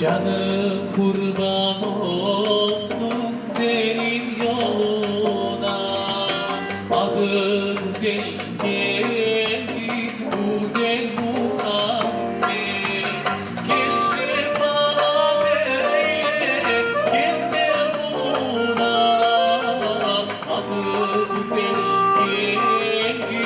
Canı kurban olsun senin yoluna. Adı güzel geldi, güzel Muhammed. Gel şefaat eyle, gel Mevluna. Adı güzel geldi,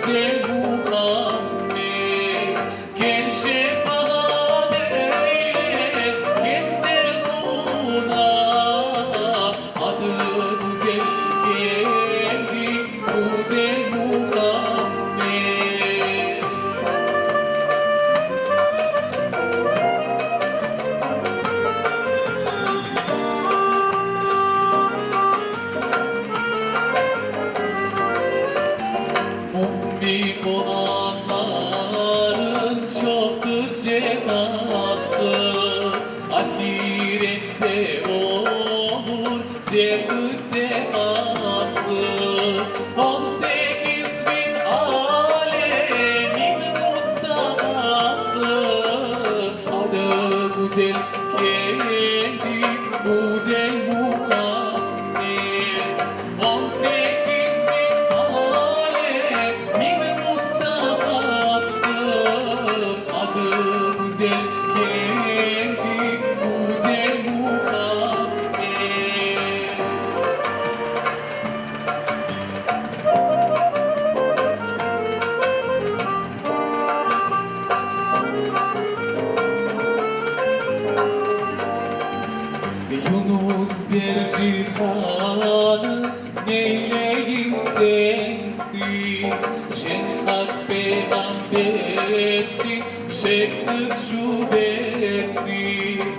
güzel Muhammed. Gel şefaat eyle, gel Mevluna. Adı güzel geldi, güzel Muhammed. Mümin olanların çoktur cezası, ahirette olur zevk-ı sefası. 18.000 alemin Mustafa'sı, adı güzel geldi, güzel Muhammed. 18.000 alemin Mustafa'sı, adı güzel geldi, güzel Muhammed. Yunus der cihanı neyleyim sensiz. Şefkat peygambersin, şeksiz şüphesiz.